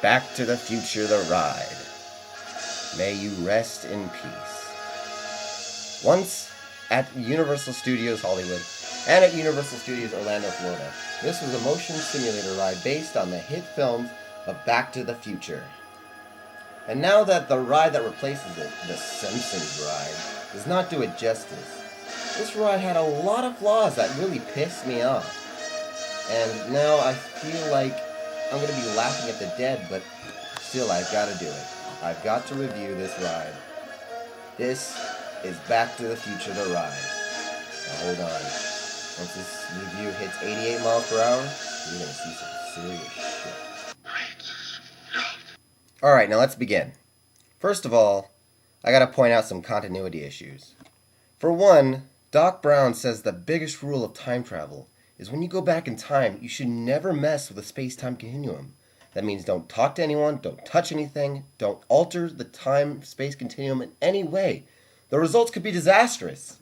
Back to the Future the Ride. May you rest in peace. Once at Universal Studios Hollywood and at Universal Studios Orlando, Florida, this was a motion simulator ride based on the hit films of Back to the Future. And now that the ride that replaces it, the Simpsons ride, does not do it justice, this ride had a lot of flaws that really pissed me off. And now I feel like I'm going to be laughing at the dead, but still I've got to do it. I've got to review this ride. This is Back to the Future the ride. Now hold on. Once this review hits 88 miles per hour, you're going to see some serious shit. Alright, now let's begin. First of all, I gotta point out some continuity issues. For one, Doc Brown says the biggest rule of time travel is when you go back in time, you should never mess with the space-time continuum. That means don't talk to anyone, don't touch anything, don't alter the time-space continuum in any way. The results could be disastrous.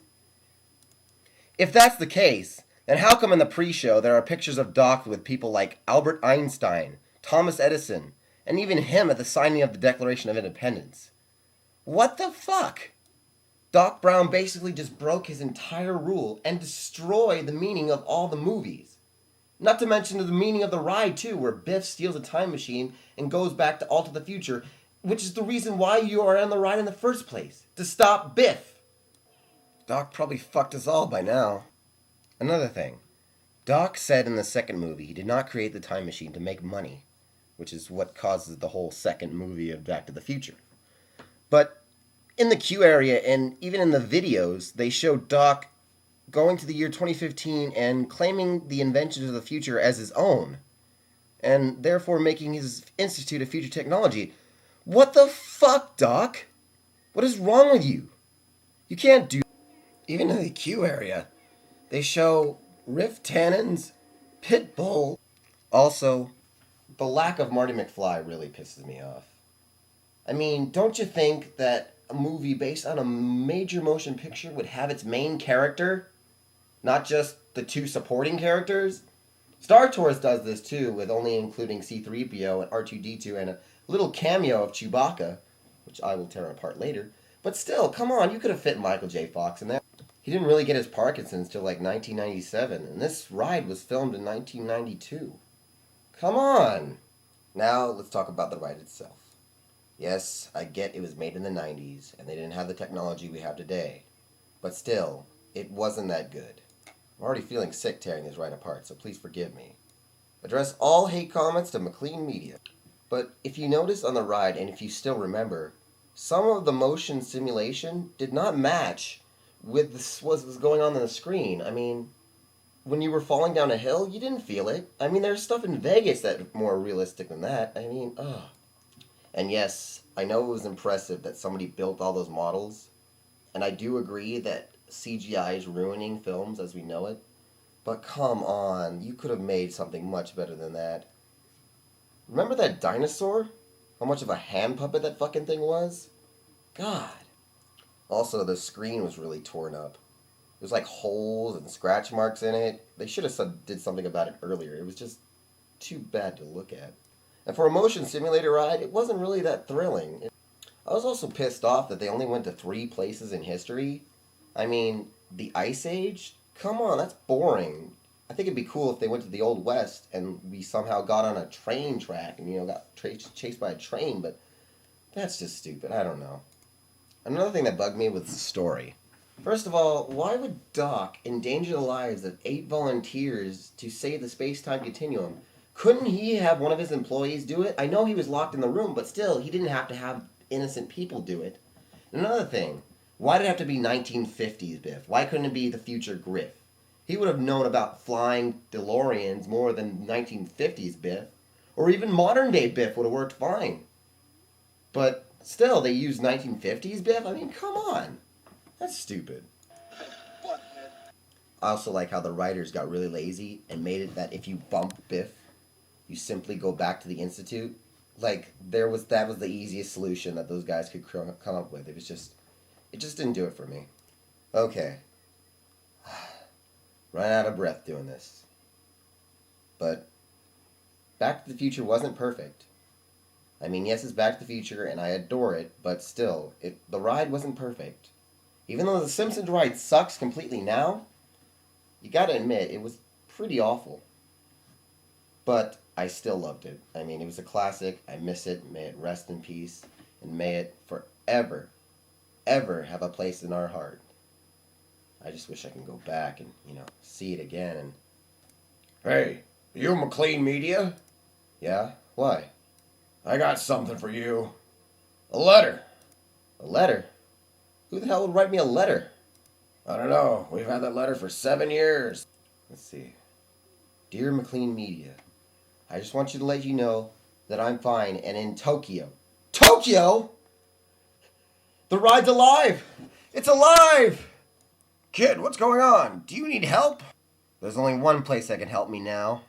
If that's the case, then how come in the pre-show there are pictures of Doc with people like Albert Einstein, Thomas Edison, and even him at the signing of the Declaration of Independence? What the fuck? Doc Brown basically just broke his entire rule and destroyed the meaning of all the movies. Not to mention the meaning of the ride, too, where Biff steals a time machine and goes back to alter the future, which is the reason why you are on the ride in the first place, to stop Biff. Doc probably fucked us all by now. Another thing, Doc said in the second movie he did not create the time machine to make money, which is what causes the whole second movie of Back to the Future. But in the Q area and even in the videos, they show Doc going to the year 2015 and claiming the inventions of the future as his own, and therefore making his Institute of Future Technology. What the fuck, Doc? What is wrong with you? You can't do... Even in the Q area, they show Riff Tannen's Pitbull. Also, the lack of Marty McFly really pisses me off. I mean, don't you think that a movie based on a major motion picture would have its main character, not just the two supporting characters? Star Tours does this too, with only including C-3PO and R2-D2 and a little cameo of Chewbacca, which I will tear apart later. But still, come on, you could have fit Michael J. Fox in there. He didn't really get his Parkinson's till like 1997, and this ride was filmed in 1992. Come on! Now, let's talk about the ride itself. Yes, I get it was made in the 90s, and they didn't have the technology we have today. But still, it wasn't that good. I'm already feeling sick tearing this ride apart, so please forgive me. Address all hate comments to McLean Media. But if you notice on the ride, and if you still remember, some of the motion simulation did not match with what was going on the screen. I mean, when you were falling down a hill, you didn't feel it. I mean, there's stuff in Vegas that's more realistic than that. I mean, ugh. And yes, I know it was impressive that somebody built all those models, and I do agree that CGI is ruining films as we know it, but come on, you could have made something much better than that. Remember that dinosaur? How much of a hand puppet that fucking thing was? God. Also, the screen was really torn up. There's like holes and scratch marks in it. They should have did something about it earlier. It was just too bad to look at. And for a motion simulator ride, it wasn't really that thrilling. I was also pissed off that they only went to 3 places in history. I mean, the Ice Age? Come on, that's boring. I think it'd be cool if they went to the Old West and we somehow got on a train track and, got chased by a train, but that's just stupid. I don't know. Another thing that bugged me was the story. First of all, why would Doc endanger the lives of 8 volunteers to save the space-time continuum? Couldn't he have one of his employees do it? I know he was locked in the room, but still, he didn't have to have innocent people do it. Another thing, why did it have to be 1950s Biff? Why couldn't it be the future Griff? He would have known about flying DeLoreans more than 1950s Biff. Or even modern day Biff would have worked fine. But still, they used 1950s Biff? I mean, come on. That's stupid. I also like how the writers got really lazy and made it that if you bump Biff, you simply go back to the Institute. Like, that was the easiest solution that those guys could come up with. It just didn't do it for me. Okay. Run out of breath doing this. But Back to the Future wasn't perfect. I mean, yes, it's Back to the Future, and I adore it, but still, the ride wasn't perfect. Even though the Simpsons ride sucks completely now, you gotta admit, it was pretty awful. But I still loved it. I mean, it was a classic. I miss it. May it rest in peace. And may it forever, ever have a place in our heart. I just wish I can go back and, see it again. And Hey, you McLean Media? yeah? Why? I got something for you. A letter. A letter? Who the hell would write me a letter? I don't know. We've had that letter for 7 years. Let's see. Dear McLean Media, I just want you to let you know that I'm fine and in Tokyo. Tokyo? The ride's alive! It's alive! Kid, what's going on? Do you need help? There's only one place that can help me now.